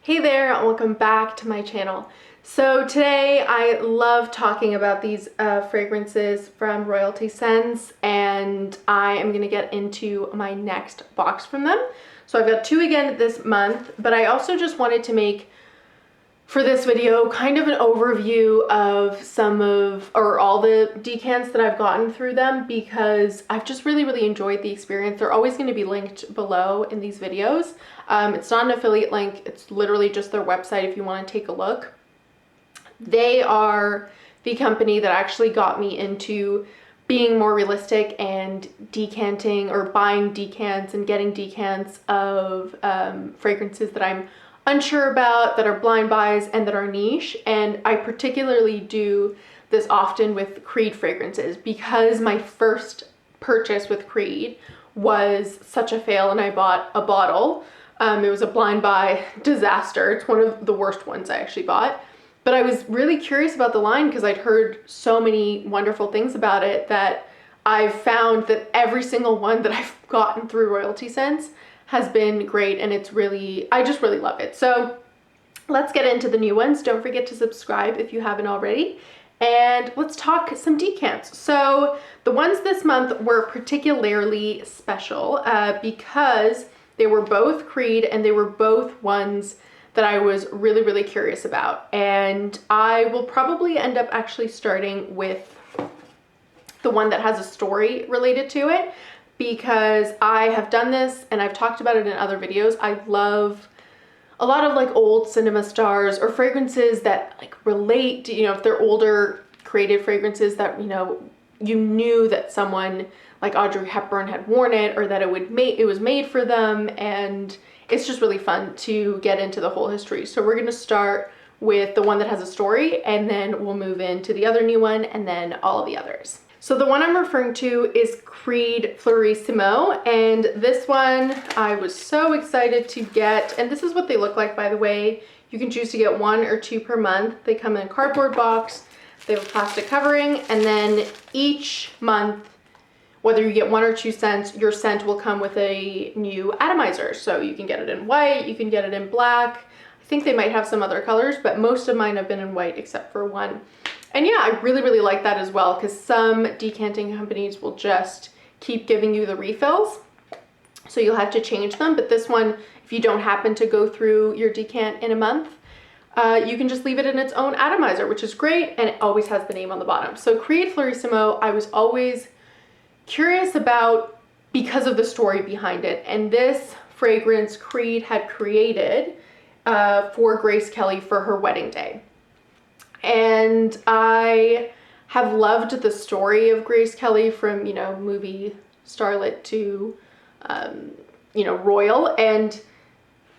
Hey there, welcome back to my channel. So today I love talking about these fragrances from Royalty Scents, and I am going to get into my next box from them. So I've got two again this month, but I also just wanted to make for this video kind of an overview of all the decants that I've gotten through them, because I've just really enjoyed the experience. They're always going to be linked below in these videos. It's not an affiliate link, it's literally just their website if you want to take a look. They are the company that actually got me into being more realistic and decanting or buying decants and getting decants of fragrances that I'm unsure about, that are blind buys and that are niche. And I particularly do this often with Creed fragrances because my first purchase with Creed was such a fail and I bought a bottle. It was a blind buy disaster. It's one of the worst ones I actually bought. But I was really curious about the line because I'd heard so many wonderful things about it that I've found that every single one that I've gotten through Royalty Scents has been great, and it's really, I just really love it. So let's get into the new ones. Don't forget to subscribe if you haven't already. And let's talk some decants. So the ones this month were particularly special because they were both Creed and they were both ones that I was really curious about. And I will probably end up actually starting with the one that has a story related to it, because I have done this and I've talked about it in other videos. I love a lot of like old cinema stars or fragrances that like relate to, if they're older created fragrances that, you knew that someone like Audrey Hepburn had worn it, or that it was made for them, and it's just really fun to get into the whole history. So we're gonna start with the one that has a story, and then we'll move into the other new one, and then all of the others. So the one I'm referring to is Creed Florissimo, and this one I was so excited to get, and this is what they look like, by the way. You can choose to get 1 or 2 per month. They come in a cardboard box, they have a plastic covering, and then each month, whether you get 1 or 2 scents, your scent will come with a new atomizer. So you can get it in white, you can get it in black. I think they might have some other colors, but most of mine have been in white except for one. And yeah, I really like that as well, because some decanting companies will just keep giving you the refills, so you'll have to change them. But this one, if you don't happen to go through your decant in a month, you can just leave it in its own atomizer, which is great, and it always has the name on the bottom. So Creed Florissimo, I was always curious about because of the story behind it. And this fragrance Creed had created for Grace Kelly for her wedding day. And I have loved the story of Grace Kelly from, movie starlet to, royal, and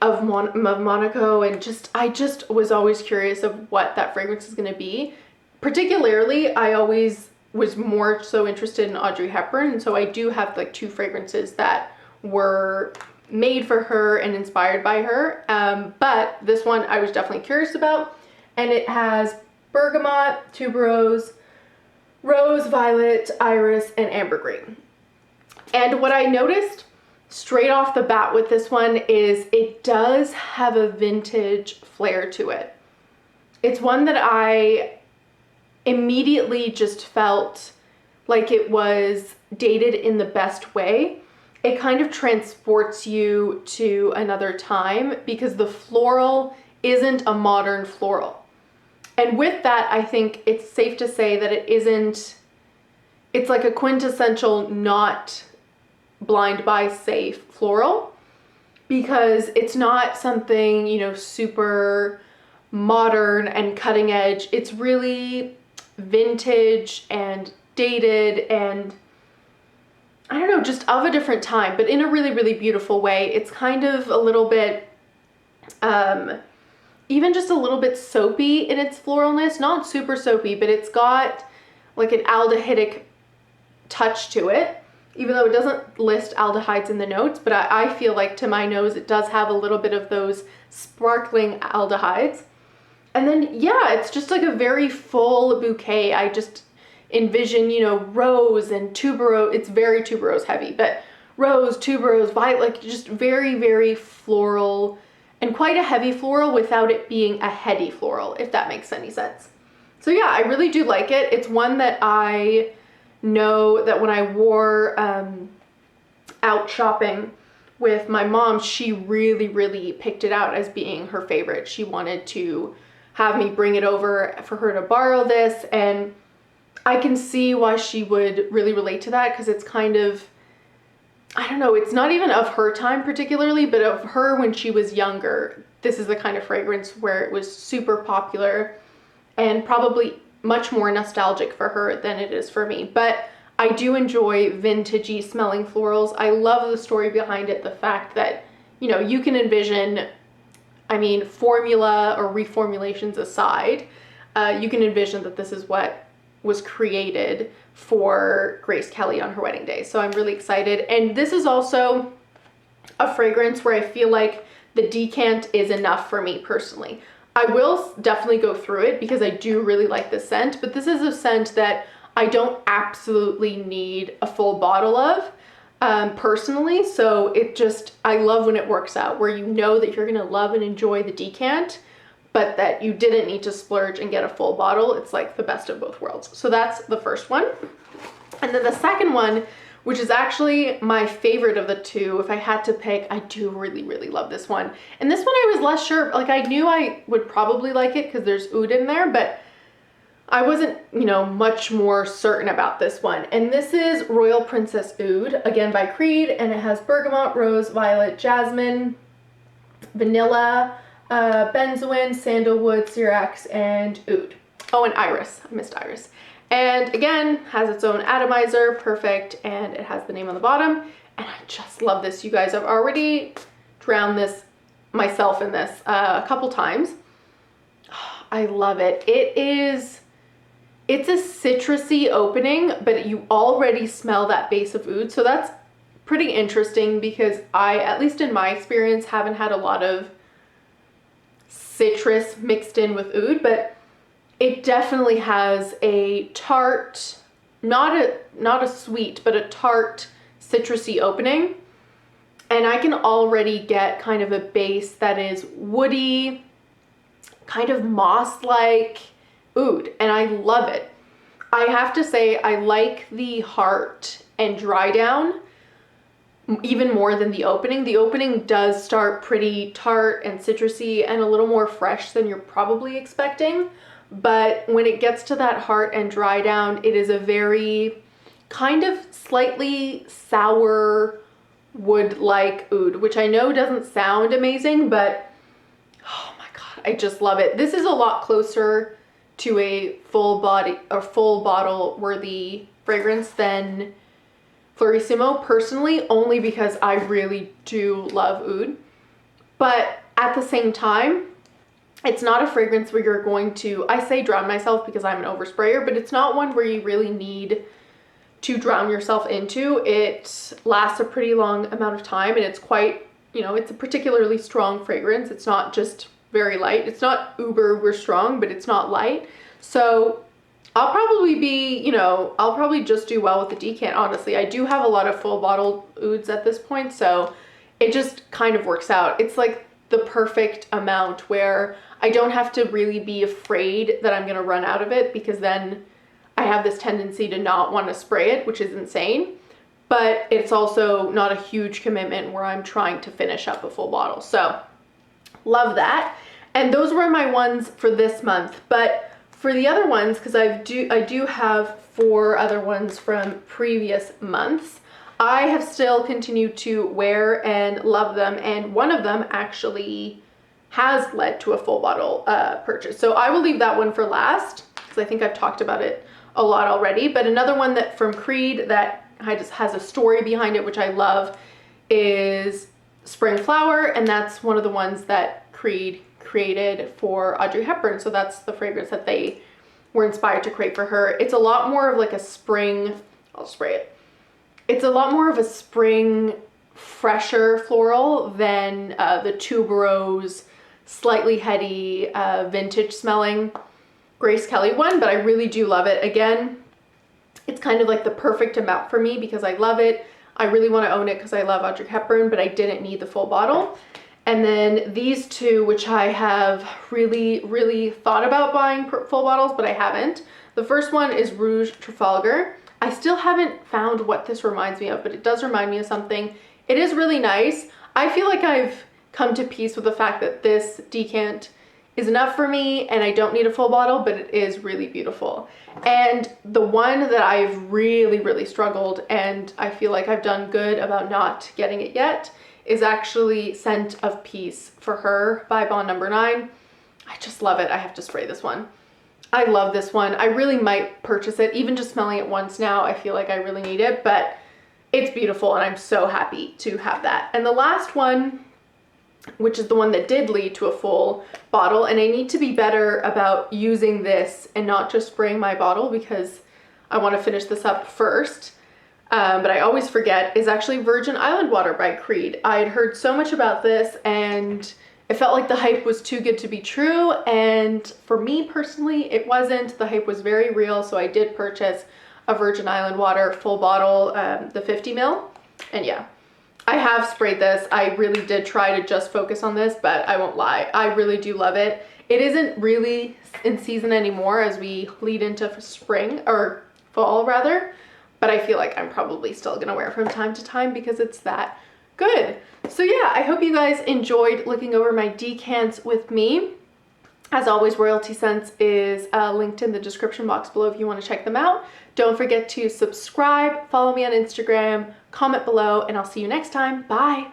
of Monaco, and I just was always curious of what that fragrance is going to be. Particularly, I always was more so interested in Audrey Hepburn, and so I do have like 2 fragrances that were made for her and inspired by her. But this one I was definitely curious about, and it has bergamot, tuberose, rose, violet, iris, and ambergris. And what I noticed straight off the bat with this one is it does have a vintage flair to it. It's one that I immediately just felt like it was dated in the best way. It kind of transports you to another time because the floral isn't a modern floral. And with that, I think it's safe to say that it's like a quintessential not blind buy safe floral, because it's not something, super modern and cutting edge. It's really vintage and dated and, I don't know, just of a different time, but in a really beautiful way. It's kind of a little bit, even just a little bit soapy in its floralness. Not super soapy, but it's got like an aldehydic touch to it, even though it doesn't list aldehydes in the notes. But I feel like to my nose, it does have a little bit of those sparkling aldehydes. And then, yeah, it's just like a very full bouquet. I just envision, rose and tuberose. It's very tuberose heavy, but rose, tuberose, violet, like just very floral and quite a heavy floral without it being a heady floral, if that makes any sense. So yeah, I really do like it. It's one that I know that when I wore out shopping with my mom, she really picked it out as being her favorite. She wanted to have me bring it over for her to borrow this, and I can see why she would really relate to that, because it's kind of, I don't know, it's not even of her time particularly, but of her when she was younger. This is the kind of fragrance where it was super popular and probably much more nostalgic for her than it is for me. But I do enjoy vintagey smelling florals. I love the story behind it, the fact that, you know, you can envision, I mean, formula or reformulations aside, you can envision that this is what was created for Grace Kelly on her wedding day. So I'm really excited. And this is also a fragrance where I feel like the decant is enough for me personally. I will definitely go through it because I do really like this scent, but this is a scent that I don't absolutely need a full bottle of personally. So it just, I love when it works out where you know that you're gonna love and enjoy the decant, but that you didn't need to splurge and get a full bottle. It's like the best of both worlds. So that's the first one. And then the second one, which is actually my favorite of the two, if I had to pick, I do really love this one. And this one I was less sure, like I knew I would probably like it because there's oud in there, but I wasn't, you know, much more certain about this one. And this is Royal Princess Oud, again by Creed, and it has bergamot, rose, violet, jasmine, vanilla, benzoin, sandalwood, syrinx, and oud. Oh, and iris. I missed iris. And again, has its own atomizer, perfect, and it has the name on the bottom. And I just love this, you guys. I've already drowned this myself in this a couple times. I love it. It's a citrusy opening, but you already smell that base of oud. So that's pretty interesting because I, at least in my experience, haven't had a lot of citrus mixed in with oud, but it definitely has a tart, not a sweet, but a tart citrusy opening. And I can already get kind of a base that is woody, kind of moss-like oud, and I love it. I have to say I like the heart and dry down even more than the opening. The opening does start pretty tart and citrusy and a little more fresh than you're probably expecting. But when it gets to that heart and dry down, it is a very kind of slightly sour wood-like oud, which I know doesn't sound amazing, but oh my God, I just love it. This is a lot closer to a full bottle worthy fragrance than Florissimo personally, only because I really do love oud. But at the same time, it's not a fragrance where you're going to, I say drown myself because I'm an oversprayer, but it's not one where you really need to drown yourself into. It lasts a pretty long amount of time, and it's quite, you know, it's a particularly strong fragrance. It's not just very light. It's not uber strong, but it's not light. So I'll probably be, you know, I'll probably just do well with the decant, honestly. I do have a lot of full bottle ouds at this point, so it just kind of works out. It's like the perfect amount where I don't have to really be afraid that I'm gonna run out of it, because then I have this tendency to not want to spray it, which is insane. But it's also not a huge commitment where I'm trying to finish up a full bottle. So love that. And those were my ones for this month. But for the other ones, because I do have 4 other ones from previous months, I have still continued to wear and love them, and one of them actually has led to a full bottle purchase. So I will leave that one for last, because I think I've talked about it a lot already. But another one that from Creed that just has a story behind it, which I love, is Spring Flower, and that's one of the ones that Creed created for Audrey Hepburn. So that's the fragrance that they were inspired to create for her. It's a lot more of like a spring, I'll spray it. It's a lot more of a spring, fresher floral than the tuberose, slightly heady, vintage smelling Grace Kelly one, but I really do love it. Again, it's kind of like the perfect amount for me because I love it. I really want to own it because I love Audrey Hepburn, but I didn't need the full bottle. And then these two, which I have really thought about buying full bottles, but I haven't. The first one is Rouge Trafalgar. I still haven't found what this reminds me of, but it does remind me of something. It is really nice. I feel like I've come to peace with the fact that this decant is enough for me and I don't need a full bottle, but it is really beautiful. And the one that I've really struggled, and I feel like I've done good about not getting it yet, is actually Scent of Peace for Her by Bond Number 9. I just love it. I have to spray this one. I love this one. I really might purchase it. Even just smelling it once now, I feel like I really need it, but it's beautiful and I'm so happy to have that. And the last one, which is the one that did lead to a full bottle, and I need to be better about using this and not just spraying my bottle because I want to finish this up first, but I always forget, is actually Virgin Island Water by Creed. I had heard so much about this and it felt like the hype was too good to be true, and for me personally it wasn't. The hype was very real, so I did purchase a Virgin Island Water full bottle, the 50 ml, and yeah, I have sprayed this. I really did try to just focus on this, but I won't lie, I really do love it. It isn't really in season anymore as we lead into spring, or fall rather, but I feel like I'm probably still gonna wear it from time to time because it's that good. So yeah, I hope you guys enjoyed looking over my decants with me. As always, Royalty Scents is linked in the description box below if you want to check them out. Don't forget to subscribe, follow me on Instagram, comment below, and I'll see you next time. Bye!